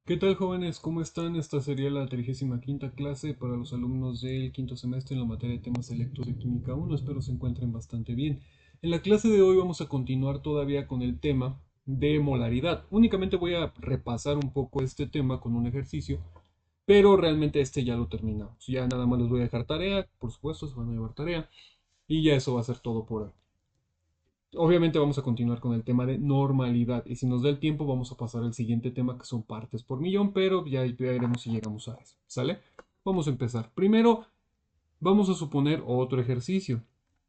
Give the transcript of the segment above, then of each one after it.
¿Qué tal, jóvenes? ¿Cómo están? Esta sería la 35ª clase para los alumnos del quinto semestre en la materia de temas selectos de Química 1. Espero se encuentren bastante bien. En la clase de hoy vamos a continuar todavía con el tema de molaridad. Únicamente voy a repasar un poco este tema con un ejercicio, pero realmente este ya lo terminamos. Ya nada más les voy a dejar tarea, por supuesto, se van a llevar tarea, y ya eso va a ser todo por hoy. Obviamente vamos a continuar con el tema de normalidad y si nos da el tiempo vamos a pasar al siguiente tema que son partes por millón, pero ya veremos si llegamos a eso, ¿sale? Vamos a empezar. Primero vamos a suponer otro ejercicio.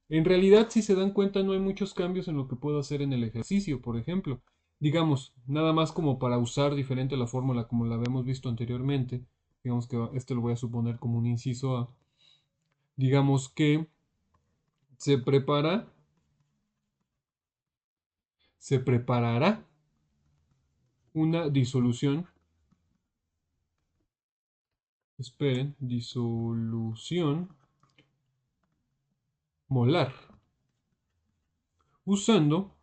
En realidad, si se dan cuenta, no hay muchos cambios en lo que puedo hacer en el ejercicio, por ejemplo. Digamos, nada más como para usar diferente la fórmula como la habíamos visto anteriormente. Digamos que este lo voy a suponer como un inciso A. Digamos que se prepara, se preparará una disolución. Esperen, disolución molar. Usando,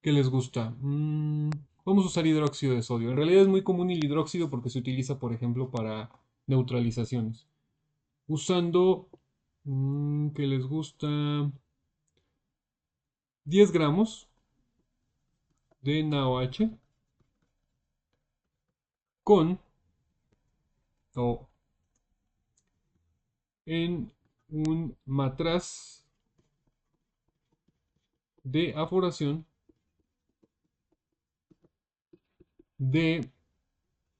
¿qué les gusta? Vamos a usar hidróxido de sodio. En realidad es muy común el hidróxido porque se utiliza, por ejemplo, para neutralizaciones. Usando, ¿qué les gusta? 10 gramos de NaOH con, o en un matraz de aforación de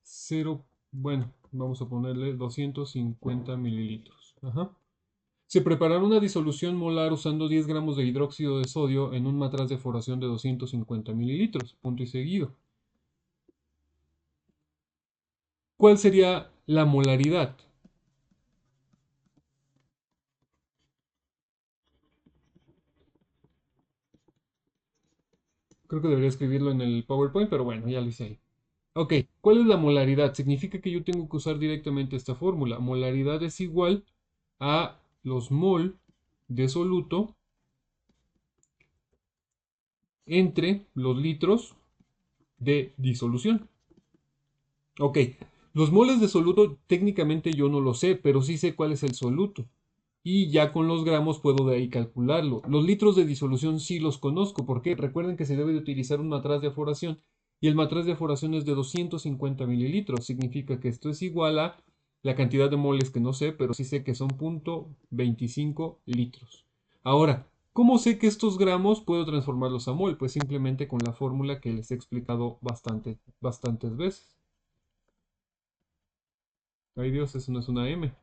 0, bueno, vamos a ponerle 250 mililitros. Ajá. Se preparará una disolución molar usando 10 gramos de hidróxido de sodio en un matraz de floración de 250 mililitros. Punto y seguido. ¿Cuál sería la molaridad? Creo que debería escribirlo en el PowerPoint, pero bueno, ya lo hice ahí. Ok, ¿cuál es la molaridad? Significa que yo tengo que usar directamente esta fórmula. Molaridad es igual a los mol de soluto entre los litros de disolución. Ok, los moles de soluto técnicamente yo no lo sé, pero sí sé cuál es el soluto. Y ya con los gramos puedo de ahí calcularlo. Los litros de disolución sí los conozco. ¿Por qué? Recuerden que se debe de utilizar un matraz de aforación y el matraz de aforación es de 250 mililitros. Significa que esto es igual a la cantidad de moles que no sé, pero sí sé que son 0.25 litros. Ahora, ¿cómo sé que estos gramos puedo transformarlos a mol? Pues simplemente con la fórmula que les he explicado bastantes veces. Ay Dios, eso no es una M.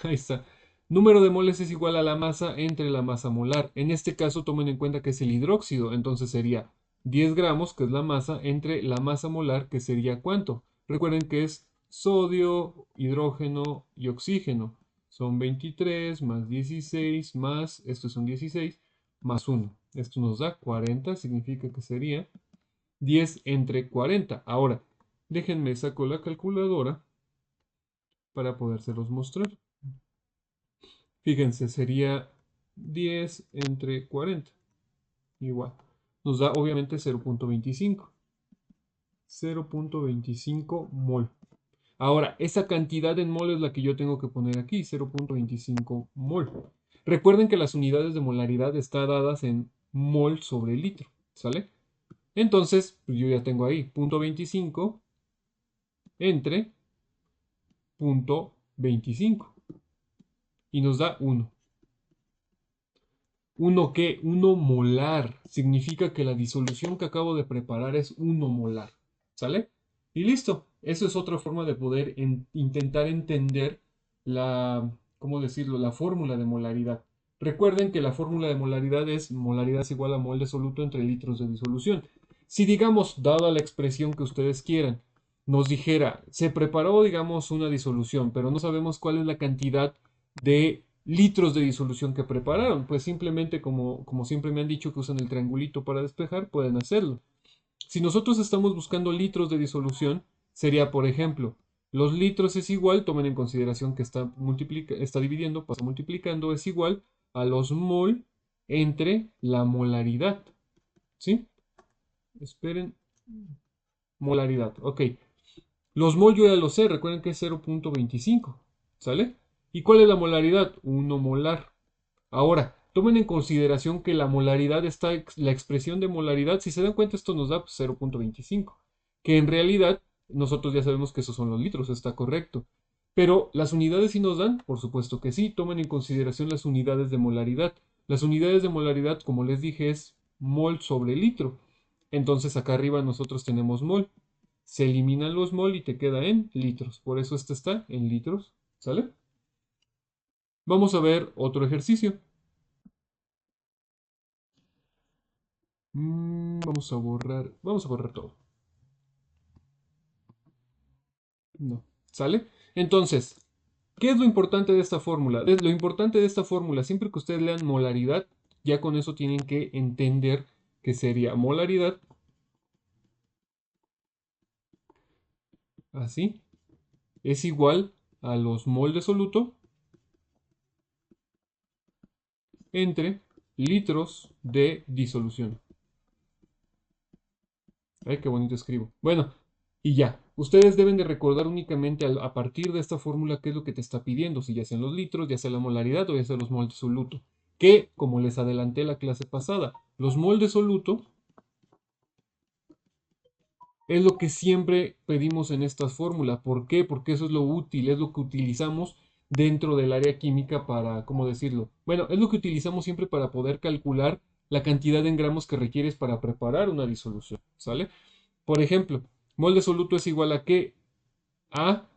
Ahí está. Número de moles es igual a la masa entre la masa molar. En este caso tomen en cuenta que es el hidróxido. Entonces sería 10 gramos, que es la masa, entre la masa molar, que sería ¿cuánto? Recuerden que es sodio, hidrógeno y oxígeno. Son 23 más 16 más, esto es un 16, más 1. Esto nos da 40, significa que sería 10 entre 40. Ahora, déjenme saco la calculadora para podérselos mostrar. Fíjense, sería 10 entre 40. Igual. Nos da obviamente 0.25. 0.25 mol. Ahora, esa cantidad en mol es la que yo tengo que poner aquí, 0.25 mol. Recuerden que las unidades de molaridad están dadas en mol sobre litro, ¿sale? Entonces, pues yo ya tengo ahí 0.25 entre 0.25 y nos da 1. ¿Uno qué? 1 molar. Significa que la disolución que acabo de preparar es 1 molar. ¿Sale? Y listo. Eso es otra forma de poder intentar entender la, ¿cómo decirlo? La fórmula de molaridad. Recuerden que la fórmula de molaridad es igual a mol de soluto entre litros de disolución. Si digamos, dada la expresión que ustedes quieran, nos dijera, se preparó, digamos, una disolución, pero no sabemos cuál es la cantidad de litros de disolución que prepararon. Pues simplemente, como siempre me han dicho que usan el triangulito para despejar, pueden hacerlo. Si nosotros estamos buscando litros de disolución, sería, por ejemplo, los litros es igual, tomen en consideración que está dividiendo, pasa multiplicando, es igual a los mol entre la molaridad. ¿Sí? Esperen. molaridad. Ok. Los mol yo ya lo sé, recuerden que es 0.25, ¿sale? ¿Y cuál es la molaridad? 1 molar. Ahora, tomen en consideración que la molaridad está, la expresión de molaridad, si se dan cuenta, esto nos da 0.25, que en realidad nosotros ya sabemos que esos son los litros, está correcto. Pero las unidades sí nos dan, por supuesto que sí, tomen en consideración las unidades de molaridad. Las unidades de molaridad, como les dije, es mol sobre litro. Entonces acá arriba nosotros tenemos mol. Se eliminan los mol y te queda en litros. Por eso este está en litros. ¿Sale? Vamos a ver otro ejercicio. Vamos a borrar todo. No. ¿Sale? Entonces, ¿qué es lo importante de esta fórmula? Lo importante de esta fórmula, siempre que ustedes lean molaridad, ya con eso tienen que entender que sería molaridad, así, es igual a los mol de soluto entre litros de disolución. Ay, qué bonito escribo. Bueno, y ya. Ustedes deben de recordar únicamente a partir de esta fórmula qué es lo que te está pidiendo, si ya sean los litros, ya sea la molaridad o ya sea los moles de soluto. Que, como les adelanté la clase pasada, los moles de soluto es lo que siempre pedimos en estas fórmulas. ¿Por qué? Porque eso es lo útil, es lo que utilizamos dentro del área química para, ¿cómo decirlo? Bueno, es lo que utilizamos siempre para poder calcular la cantidad en gramos que requieres para preparar una disolución, ¿sale? Por ejemplo, mol de soluto es igual a qué? A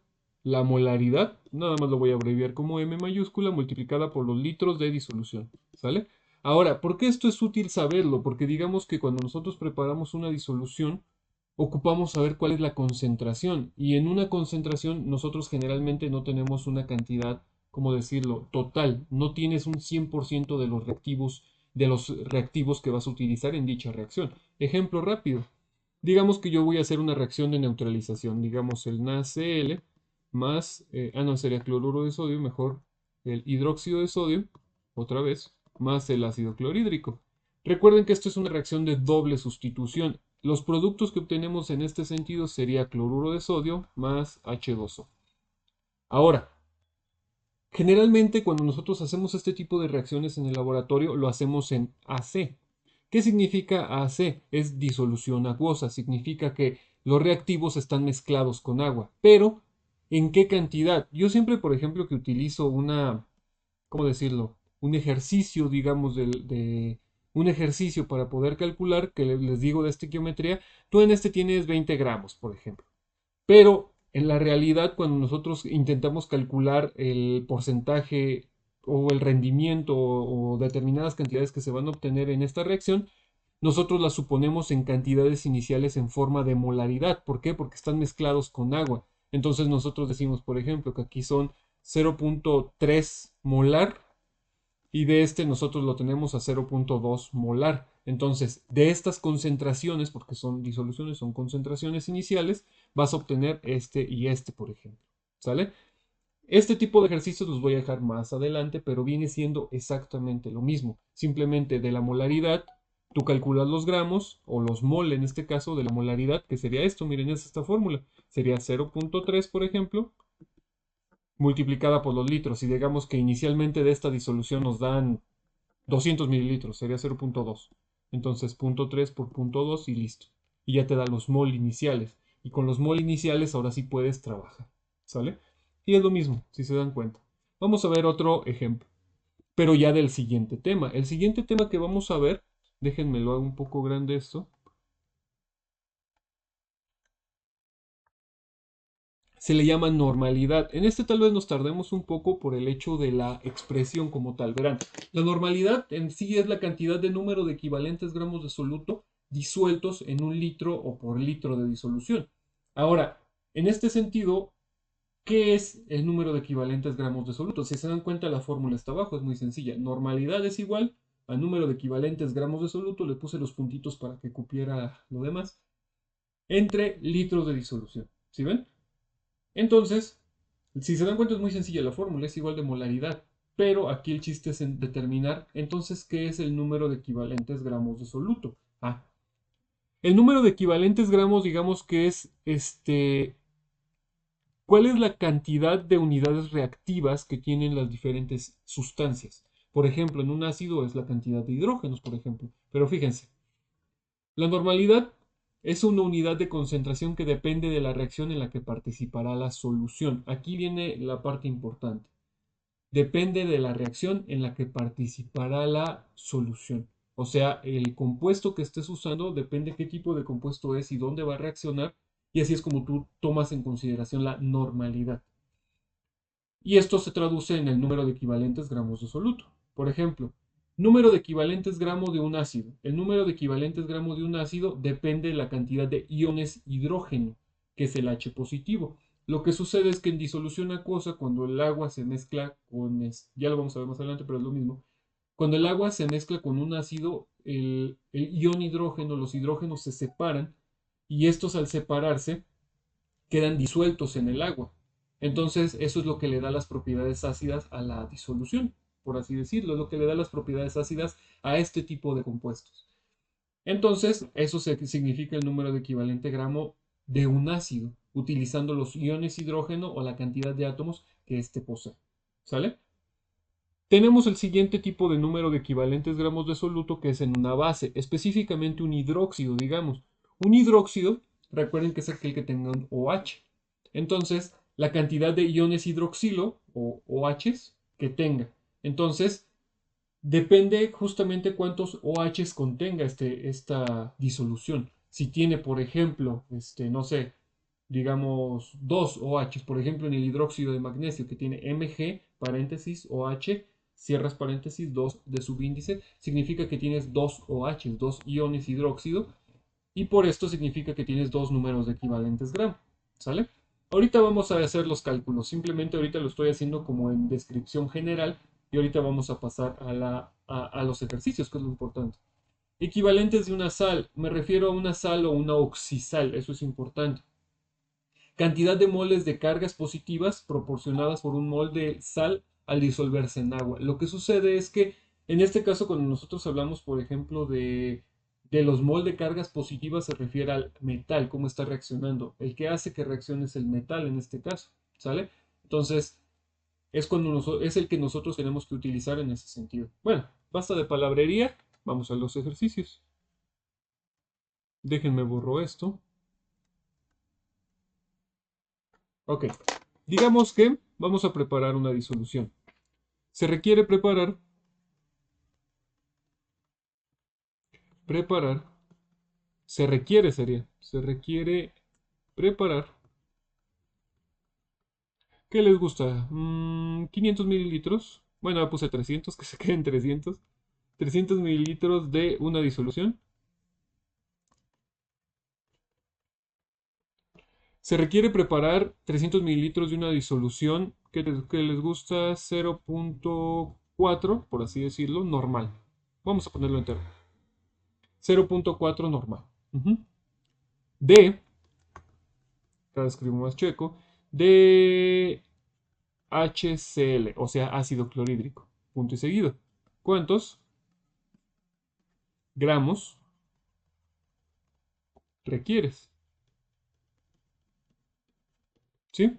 la molaridad, nada más lo voy a abreviar como M mayúscula, multiplicada por los litros de disolución, ¿sale? Ahora, ¿por qué esto es útil saberlo? Porque digamos que cuando nosotros preparamos una disolución, ocupamos saber cuál es la concentración. Y en una concentración nosotros generalmente no tenemos una cantidad, ¿cómo decirlo?, total. No tienes un 100% de los reactivos que vas a utilizar en dicha reacción. Ejemplo rápido. Digamos que yo voy a hacer una reacción de neutralización, digamos el NaCl más, no, sería cloruro de sodio, mejor el hidróxido de sodio, otra vez, más el ácido clorhídrico. Recuerden que esto es una reacción de doble sustitución. Los productos que obtenemos en este sentido sería cloruro de sodio más H2O. Ahora, generalmente cuando nosotros hacemos este tipo de reacciones en el laboratorio lo hacemos en AC. ¿Qué significa AC? Es disolución acuosa, significa que los reactivos están mezclados con agua, pero ¿en qué cantidad? Yo siempre, por ejemplo, que utilizo ¿cómo decirlo? Un ejercicio, digamos, un ejercicio para poder calcular, que les digo de estequiometría, tú en este tienes 20 gramos, por ejemplo. Pero en la realidad, cuando nosotros intentamos calcular el porcentaje o el rendimiento o determinadas cantidades que se van a obtener en esta reacción, nosotros las suponemos en cantidades iniciales en forma de molaridad. ¿Por qué? Porque están mezclados con agua. Entonces nosotros decimos, por ejemplo, que aquí son 0.3 molar y de este nosotros lo tenemos a 0.2 molar. Entonces, de estas concentraciones, porque son disoluciones, son concentraciones iniciales, vas a obtener este y este, por ejemplo. ¿Sale? Este tipo de ejercicios los voy a dejar más adelante, pero viene siendo exactamente lo mismo. Simplemente de la molaridad, tú calculas los gramos, o los mol en este caso, de la molaridad, que sería esto, miren, es esta fórmula. Sería 0.3, por ejemplo, multiplicada por los litros. Y digamos que inicialmente de esta disolución nos dan 200 mililitros, sería 0.2. Entonces, 0.3 por 0.2 y listo. Y ya te da los mol iniciales. Y con los mol iniciales ahora sí puedes trabajar. ¿Sale? Y es lo mismo, si se dan cuenta. Vamos a ver otro ejemplo, pero ya del siguiente tema. El siguiente tema que vamos a ver, déjenme lo hago un poco grande esto, se le llama normalidad. En este tal vez nos tardemos un poco por el hecho de la expresión como tal. Verán, la normalidad en sí es la cantidad de número de equivalentes gramos de soluto disueltos en un litro o por litro de disolución. Ahora, en este sentido, ¿qué es el número de equivalentes gramos de soluto? Si se dan cuenta, la fórmula está abajo, es muy sencilla. Normalidad es igual al número de equivalentes gramos de soluto, le puse los puntitos para que cupiera lo demás, entre litros de disolución. ¿Sí ven? Entonces, si se dan cuenta es muy sencilla la fórmula, es igual de molaridad, pero aquí el chiste es en determinar entonces qué es el número de equivalentes gramos de soluto. Ah, El número de equivalentes gramos, digamos que es ¿cuál es la cantidad de unidades reactivas que tienen las diferentes sustancias? Por ejemplo, en un ácido es la cantidad de hidrógenos, por ejemplo. Pero fíjense, la normalidad es una unidad de concentración que depende de la reacción en la que participará la solución. Aquí viene la parte importante. Depende de la reacción en la que participará la solución. O sea, el compuesto que estés usando depende qué tipo de compuesto es y dónde va a reaccionar. Y así es como tú tomas en consideración la normalidad. Y esto se traduce en el número de equivalentes gramos de soluto. Por ejemplo, número de equivalentes gramos de un ácido. El número de equivalentes gramos de un ácido depende de la cantidad de iones hidrógeno, que es el H positivo. Lo que sucede es que en disolución acuosa, cuando el agua se mezcla con, ya lo vamos a ver más adelante, pero es lo mismo, cuando el agua se mezcla con un ácido, el ion hidrógeno, los hidrógenos se separan y estos al separarse quedan disueltos en el agua. Entonces, eso es lo que le da las propiedades ácidas a la disolución, por así decirlo, es lo que le da las propiedades ácidas a este tipo de compuestos. Entonces, eso significa el número de equivalente gramo de un ácido, utilizando los iones hidrógeno o la cantidad de átomos que éste posee. ¿Sale? Tenemos el siguiente tipo de número de equivalentes gramos de soluto que es en una base, específicamente un hidróxido, digamos. Un hidróxido, recuerden que es aquel que tenga un OH. Entonces, la cantidad de iones hidroxilo o OHs que tenga. Entonces, depende justamente cuántos OHs contenga esta disolución. Si tiene, por ejemplo, no sé, digamos, dos OHs, por ejemplo, en el hidróxido de magnesio que tiene Mg, paréntesis, OH, cierras paréntesis, 2 de subíndice, significa que tienes dos OHs, dos iones hidróxido, y por esto significa que tienes dos números de equivalentes gramo, ¿sale? Ahorita vamos a hacer los cálculos, simplemente ahorita lo estoy haciendo como en descripción general, y ahorita vamos a pasar a los ejercicios, que es lo importante. Equivalentes de una sal, me refiero a una sal o una oxisal, eso es importante. Cantidad de moles de cargas positivas proporcionadas por un mol de sal al disolverse en agua. Lo que sucede es que en este caso cuando nosotros hablamos, por ejemplo, de los mol de cargas positivas se refiere al metal, cómo está reaccionando. El que hace que reaccione es el metal en este caso, ¿sale? Entonces, es el que nosotros tenemos que utilizar en ese sentido. Bueno, basta de palabrería, vamos a los ejercicios. Déjenme borro esto. Ok, digamos que vamos a preparar una disolución. Se requiere preparar, se requiere preparar, ¿qué les gusta? 500 mililitros, bueno, puse 300, que se queden 300 mililitros de una disolución. Se requiere preparar 300 mililitros de una disolución que les gusta 0.4, por así decirlo, normal. Vamos a ponerlo entero. 0.4 normal. De, cada escribo más chueco, de HCl, o sea, ácido clorhídrico. Punto y seguido. ¿Cuántos gramos requieres? ¿Sí?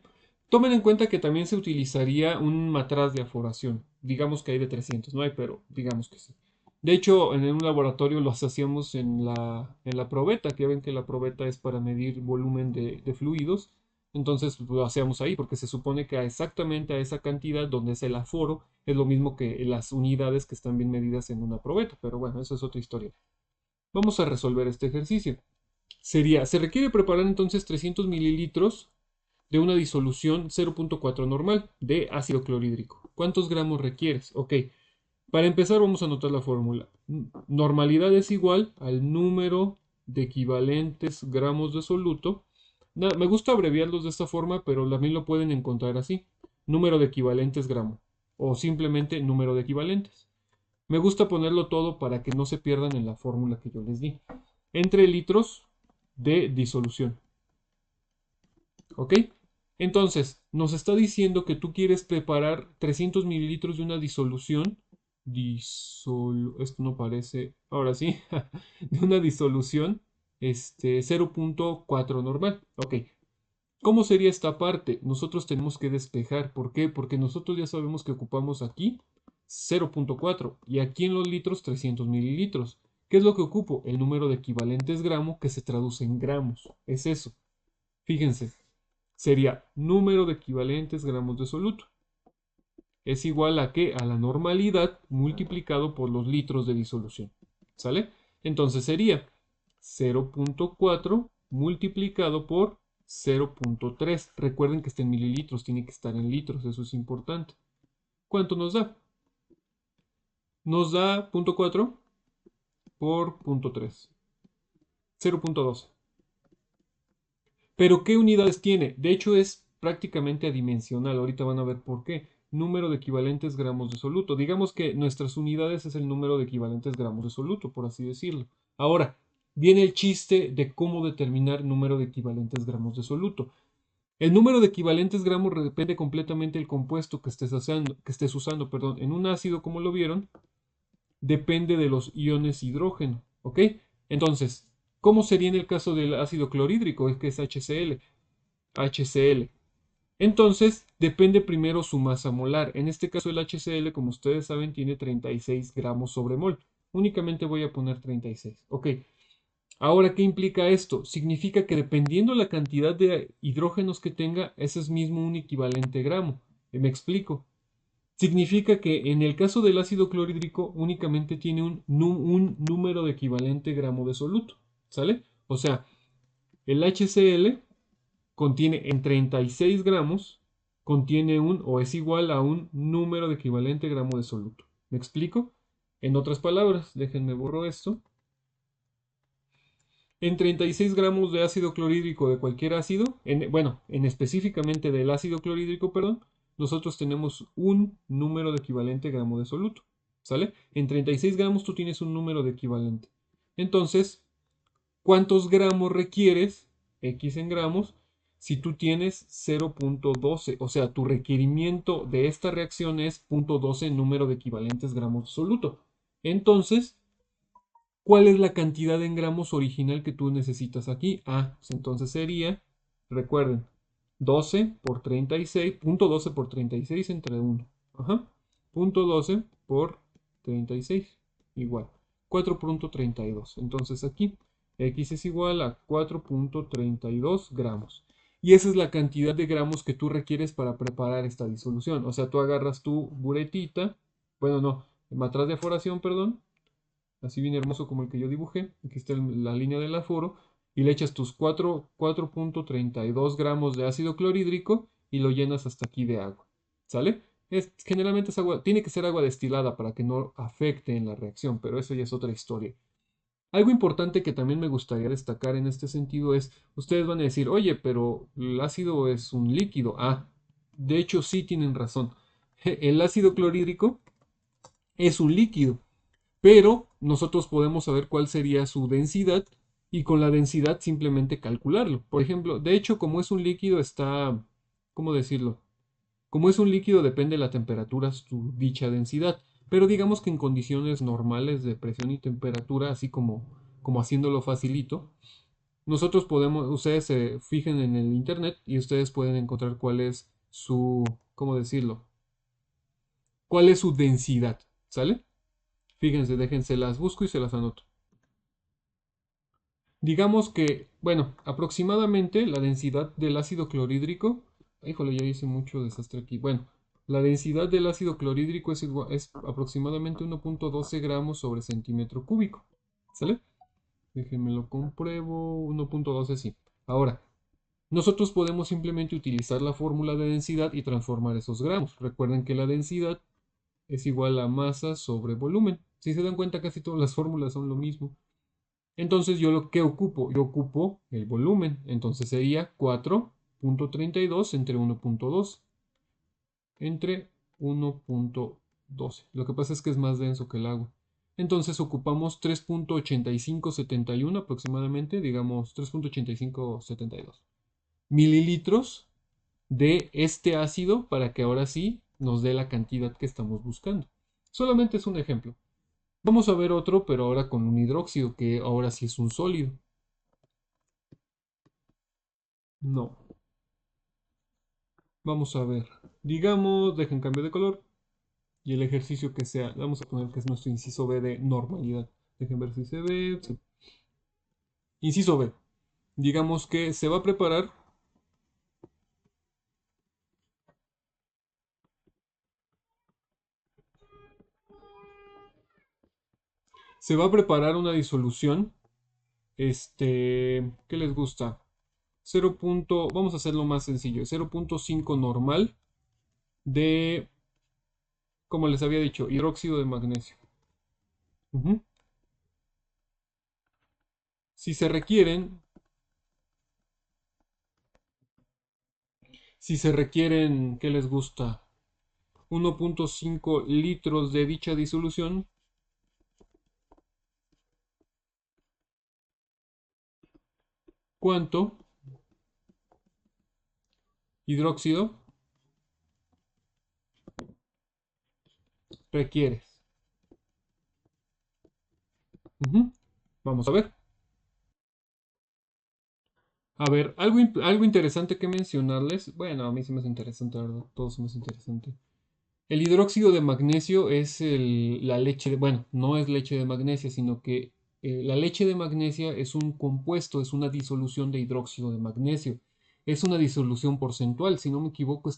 Tomen en cuenta que también se utilizaría un matraz de aforación. Digamos que hay de 300, no hay, pero digamos que sí. De hecho, en un laboratorio los hacíamos en la probeta, que ven que la probeta es para medir volumen de fluidos. Entonces pues, lo hacíamos ahí, porque se supone que exactamente a esa cantidad, donde es el aforo, es lo mismo que las unidades que están bien medidas en una probeta. Pero bueno, eso es otra historia. Vamos a resolver este ejercicio. Se requiere preparar entonces 300 mililitros de una disolución 0.4 normal de ácido clorhídrico. ¿Cuántos gramos requieres? Ok, para empezar vamos a anotar la fórmula. Normalidad es igual al número de equivalentes gramos de soluto. Me gusta abreviarlos de esta forma, pero también lo pueden encontrar así. Número de equivalentes gramo o simplemente número de equivalentes. Me gusta ponerlo todo para que no se pierdan en la fórmula que yo les di. Entre litros de disolución. ¿Ok? Entonces, nos está diciendo que tú quieres preparar 300 mililitros de una disolución. Esto no parece. Ahora sí. De una disolución 0.4 normal. Ok. ¿Cómo sería esta parte? Nosotros tenemos que despejar. ¿Por qué? Porque nosotros ya sabemos que ocupamos aquí 0.4 y aquí en los litros 300 mililitros. ¿Qué es lo que ocupo? El número de equivalentes gramo que se traduce en gramos. Es eso. Fíjense. Sería número de equivalentes gramos de soluto. Es igual a ¿qué? A la normalidad multiplicado por los litros de disolución. ¿Sale? Entonces sería 0.4 multiplicado por 0.3. Recuerden que está en mililitros, tiene que estar en litros, eso es importante. ¿Cuánto nos da? Nos da 0.4 por 0.3. 0.12. ¿Pero qué unidades tiene? De hecho es prácticamente adimensional. Ahorita van a ver por qué. Número de equivalentes gramos de soluto. Digamos que nuestras unidades es el número de equivalentes gramos de soluto, por así decirlo. Ahora, viene el chiste de cómo determinar número de equivalentes gramos de soluto. El número de equivalentes gramos depende completamente del compuesto que estés usando, perdón. En un ácido, como lo vieron, depende de los iones hidrógeno, ¿ok? Entonces, ¿cómo sería en el caso del ácido clorhídrico? Es que es HCl. HCl. Entonces, depende primero su masa molar. En este caso, el HCl, como ustedes saben, tiene 36 gramos sobre mol. Únicamente voy a poner 36. Ok. Ahora, ¿qué implica esto? Significa que dependiendo la cantidad de hidrógenos que tenga, ese es mismo un equivalente gramo. ¿Me explico? Significa que en el caso del ácido clorhídrico únicamente tiene un número de equivalente gramo de soluto. ¿Sale? O sea, el HCl contiene en 36 gramos, contiene un o es igual a un número de equivalente gramo de soluto. ¿Me explico? En otras palabras, déjenme borro esto. En 36 gramos de ácido clorhídrico de cualquier ácido, en específicamente del ácido clorhídrico, perdón, nosotros tenemos un número de equivalente gramo de soluto. ¿Sale? En 36 gramos tú tienes un número de equivalente. Entonces, ¿cuántos gramos requieres? X en gramos. Si tú tienes 0.12, o sea, tu requerimiento de esta reacción es 0.12 número de equivalentes gramos de soluto. Entonces, ¿cuál es la cantidad en gramos original que tú necesitas aquí? Pues entonces sería, recuerden, 12 por 36, punto 12 por 36 entre 1. Ajá. Punto 12 por 36, igual. 4.32. Entonces aquí, X es igual a 4.32 gramos. Y esa es la cantidad de gramos que tú requieres para preparar esta disolución. O sea, tú agarras tu buretita, bueno, no, matraz de aforación, perdón, así bien hermoso como el que yo dibujé. Aquí está la línea del aforo. Y le echas tus 4.32 gramos de ácido clorhídrico y lo llenas hasta aquí de agua. ¿Sale? Generalmente es agua, tiene que ser agua destilada para que no afecte en la reacción, pero eso ya es otra historia. Algo importante que también me gustaría destacar en este sentido es, ustedes van a decir, oye, pero el ácido es un líquido. De hecho sí tienen razón. El ácido clorhídrico es un líquido, pero nosotros podemos saber cuál sería su densidad y con la densidad simplemente calcularlo. Por ejemplo, de hecho, como es un líquido está, ¿cómo decirlo? Como es un líquido depende de la temperatura su dicha densidad, pero digamos que en condiciones normales de presión y temperatura, así como haciéndolo facilito, nosotros podemos, ustedes se fijen en el internet y ustedes pueden encontrar cuál es su, ¿cómo decirlo? ¿Cuál es su densidad? ¿Sale? Fíjense, déjense las busco y se las anoto. Digamos que, bueno, aproximadamente la densidad del ácido clorhídrico, híjole, ya hice mucho desastre aquí. Bueno, la densidad del ácido clorhídrico es aproximadamente 1.12 gramos sobre centímetro cúbico. ¿Sale? Déjenme lo compruebo. 1.12, sí. Ahora, nosotros podemos simplemente utilizar la fórmula de densidad y transformar esos gramos. Recuerden que la densidad es igual a masa sobre volumen. Si se dan cuenta, casi todas las fórmulas son lo mismo. Entonces yo lo que ocupo, yo ocupo el volumen. Entonces sería 4.32 entre 1.2 entre 1.12. Lo que pasa es que es más denso que el agua. Entonces ocupamos 3.8571 aproximadamente, digamos 3.8572 mililitros de este ácido para que ahora sí nos dé la cantidad que estamos buscando. Solamente es un ejemplo. Vamos a ver otro, pero ahora con un hidróxido, que ahora sí es un sólido. No. Vamos a ver. Digamos, dejen cambio de color. Y el ejercicio que sea. Vamos a poner que es nuestro inciso B de normalidad. Dejen ver si se ve. Sí. Inciso B. Digamos que se va a preparar. Se va a preparar una disolución. ¿Qué les gusta? 0. Vamos a hacerlo más sencillo. 0.5 normal de, como les había dicho, hidróxido de magnesio. Ujú. Si se requieren, ¿qué les gusta? 1.5 litros de dicha disolución. ¿Cuánto hidróxido requieres? Ujú. Vamos a ver. A ver, algo interesante que mencionarles. Bueno, a mí se me hace interesante, la verdad. Todo se me hace interesante. El hidróxido de magnesio es la leche de, bueno, no es leche de magnesia, sino que la leche de magnesia es un compuesto, es una disolución de hidróxido de magnesio. Es una disolución porcentual, si no me equivoco,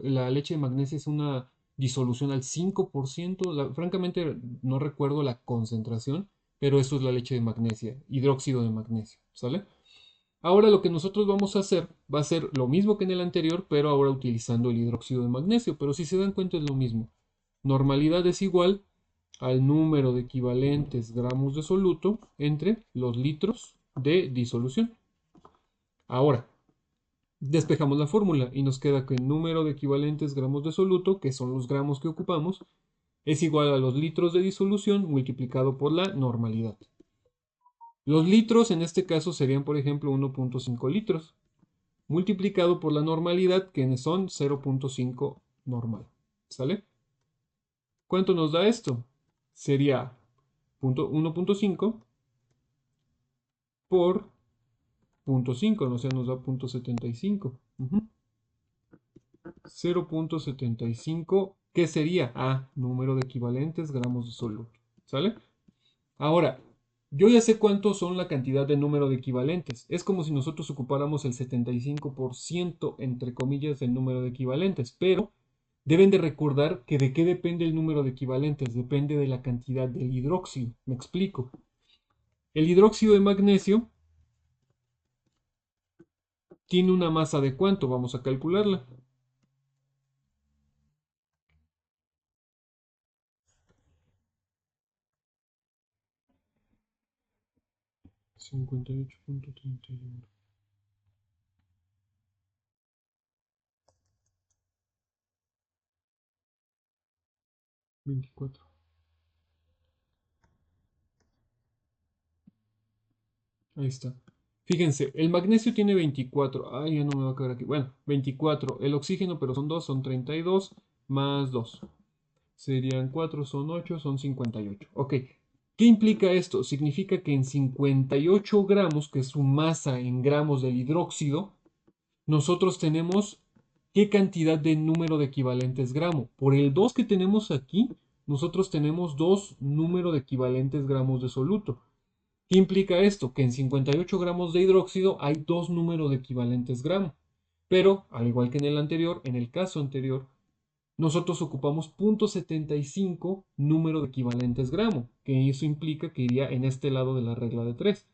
la leche de magnesia es una disolución al 5%. Francamente no recuerdo la concentración, pero eso es la leche de magnesia, hidróxido de magnesio, ¿sale? Ahora lo que nosotros vamos a hacer va a ser lo mismo que en el anterior, pero ahora utilizando el hidróxido de magnesio. Pero si se dan cuenta es lo mismo. Normalidad es igual al número de equivalentes gramos de soluto entre los litros de disolución. Ahora, despejamos la fórmula y nos queda que el número de equivalentes gramos de soluto, que son los gramos que ocupamos, es igual a los litros de disolución multiplicado por la normalidad. Los litros en este caso serían, por ejemplo, 1.5 litros. Multiplicado por la normalidad, que son 0.5 normal. ¿Sale? ¿Cuánto nos da esto? Sería 1.5 por 0.5, o sea, nos da 0.75. 0.75, ¿qué sería? Número de equivalentes gramos de soluto. ¿Sale? Ahora, yo ya sé cuántos son la cantidad de número de equivalentes. Es como si nosotros ocupáramos el 75%, entre comillas, del número de equivalentes, pero deben de recordar que de qué depende el número de equivalentes, depende de la cantidad del hidróxido. Me explico. El hidróxido de magnesio tiene una masa de ¿cuánto? Vamos a calcularla. 58.31. 24. Ahí está. Fíjense, el magnesio tiene 24. Ay, ya no me va a caber aquí. Bueno, 24. El oxígeno, pero son 2, son 32 más 2. Serían 4, son 8, son 58. Ok. ¿Qué implica esto? Significa que en 58 gramos, que es su masa en gramos del hidróxido, nosotros tenemos qué cantidad de número de equivalentes gramo. Por el 2 que tenemos aquí, nosotros tenemos 2 número de equivalentes gramos de soluto. ¿Qué implica esto? Que en 58 gramos de hidróxido hay 2 números de equivalentes gramo. Pero, al igual que en el anterior, en el caso anterior, nosotros ocupamos 0.75 número de equivalentes gramo, que eso implica que iría en este lado de la regla de 3.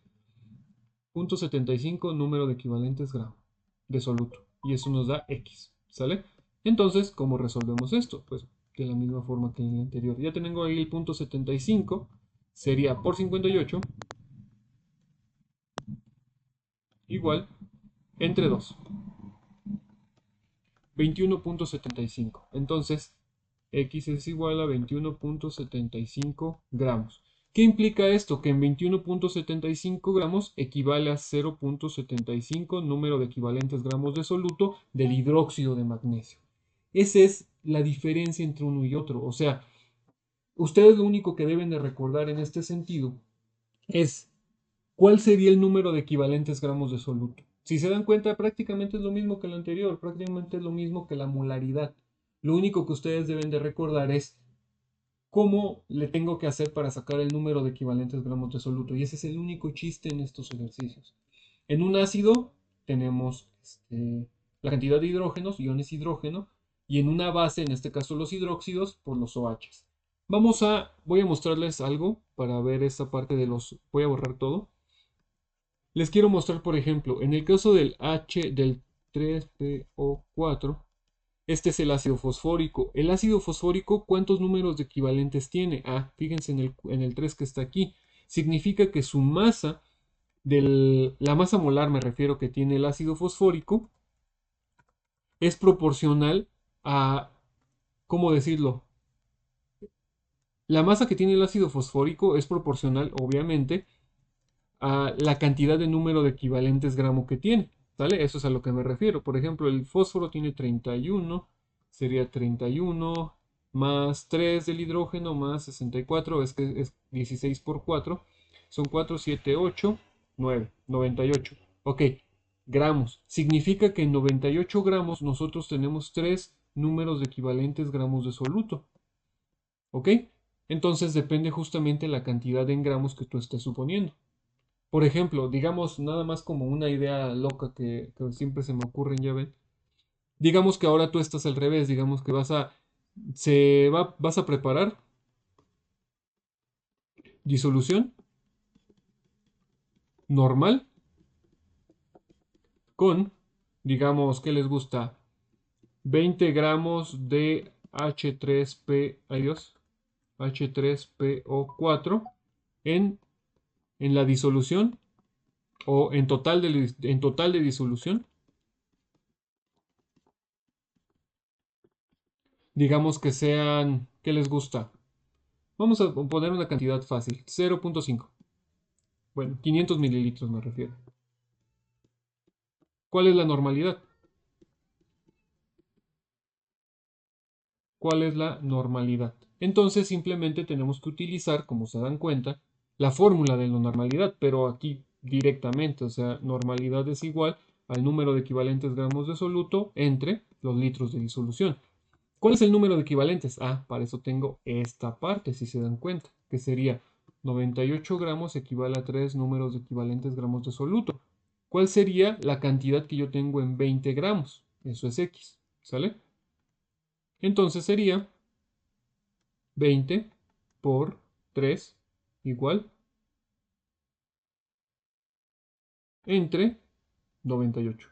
0.75 número de equivalentes gramo de soluto. Y eso nos da X. ¿Sale? Entonces, ¿cómo resolvemos esto? Pues de la misma forma que en el anterior. Ya tengo ahí el 0.75. Sería por 58 igual entre 2. 21.75. Entonces, X es igual a 21.75 gramos. ¿Qué implica esto? Que en 21.75 gramos equivale a 0.75 número de equivalentes gramos de soluto del hidróxido de magnesio. Esa es la diferencia entre uno y otro. O sea, ustedes lo único que deben de recordar en este sentido es cuál sería el número de equivalentes gramos de soluto. Si se dan cuenta, prácticamente es lo mismo que el anterior, prácticamente es lo mismo que la molaridad. Lo único que ustedes deben de recordar es cómo le tengo que hacer para sacar el número de equivalentes gramos de soluto. Y ese es el único chiste en estos ejercicios. En un ácido tenemos la cantidad de hidrógenos, iones hidrógeno, y en una base, en este caso los hidróxidos, por los OHs. Voy a mostrarles algo para ver esta parte de los, voy a borrar todo. Les quiero mostrar, por ejemplo, en el caso del H del 3PO4, este es el ácido fosfórico. El ácido fosfórico, ¿cuántos números de equivalentes tiene? Ah, fíjense en el 3 que está aquí. Significa que su masa, la masa molar me refiero que tiene el ácido fosfórico, es proporcional a, ¿cómo decirlo? La masa que tiene el ácido fosfórico es proporcional, obviamente, a la cantidad de número de equivalentes gramo que tiene. ¿Vale? Eso es a lo que me refiero. Por ejemplo, el fósforo tiene 31, sería 31 más 3 del hidrógeno más 64, es que es 16 por 4, son 4, 7, 8, 9, 98. Ok, gramos. Significa que en 98 gramos nosotros tenemos 3 números de equivalentes gramos de soluto. ¿Ok? Entonces depende justamente la cantidad en gramos que tú estés suponiendo. Por ejemplo, digamos, nada más como una idea loca que siempre se me ocurre, ya ven. Digamos que ahora tú estás al revés, digamos que vas a preparar disolución normal con, digamos, ¿qué les gusta? 20 gramos de H3P, adiós, H3PO4 en, en la disolución o en total de disolución. Digamos que sean, ¿qué les gusta? Vamos a poner una cantidad fácil, 0.5. Bueno, 500 mililitros me refiero. ¿Cuál es la normalidad? ¿Cuál es la normalidad? Entonces simplemente tenemos que utilizar, como se dan cuenta, la fórmula de la normalidad, pero aquí directamente, o sea, normalidad es igual al número de equivalentes gramos de soluto entre los litros de disolución. ¿Cuál es el número de equivalentes? Ah, para eso tengo esta parte, si se dan cuenta, que sería 98 gramos equivale a 3 números de equivalentes gramos de soluto. ¿Cuál sería la cantidad que yo tengo en 20 gramos? Eso es X, ¿sale? Entonces sería 20 por 3 igual entre 98.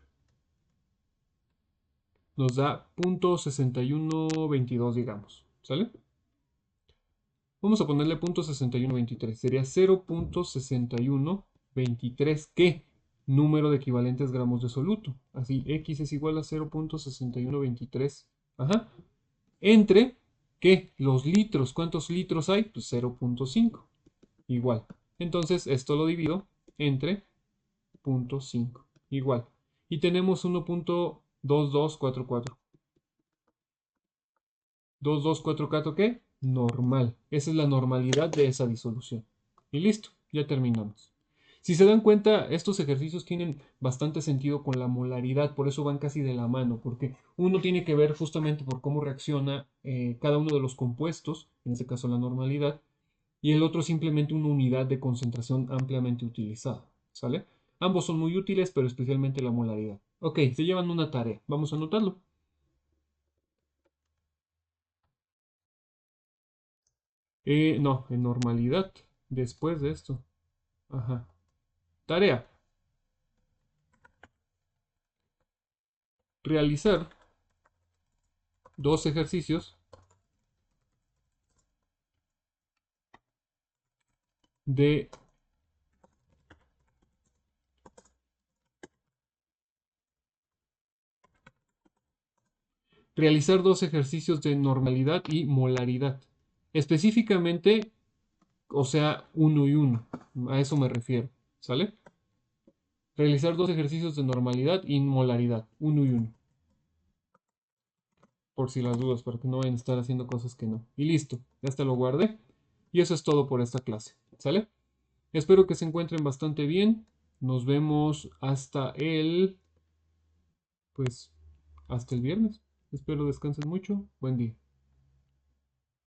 Nos da 0.6122, digamos, ¿sale? Vamos a ponerle 0.6123. Sería 0.6123. ¿Qué? Número de equivalentes gramos de soluto. Así, X es igual a 0.6123. Ajá. Entre, ¿qué? Los litros. ¿Cuántos litros hay? Pues 0.5. Igual. Entonces, esto lo divido entre 0.5. Igual. Y tenemos 1.2244. 2244, ¿qué? Normal. Esa es la normalidad de esa disolución. Y listo, ya terminamos. Si se dan cuenta, estos ejercicios tienen bastante sentido con la molaridad, por eso van casi de la mano, porque uno tiene que ver justamente por cómo reacciona cada uno de los compuestos, en este caso la normalidad, y el otro simplemente una unidad de concentración ampliamente utilizada. ¿Sale? Ambos son muy útiles, pero especialmente la molaridad. Ok, se llevan una tarea. Vamos a anotarlo. No, en normalidad. Después de esto. Ajá. Tarea. Realizar dos ejercicios de realizar dos ejercicios de normalidad y molaridad. Específicamente, o sea, uno y uno. A eso me refiero. ¿Sale? Realizar dos ejercicios de normalidad y molaridad. Uno y uno. Por si las dudas, para que no vayan a estar haciendo cosas que no. Y listo. Ya está, lo guardé. Y eso es todo por esta clase. ¿Sale? Espero que se encuentren bastante bien. Nos vemos pues, hasta el viernes. Espero descansen mucho. Buen día.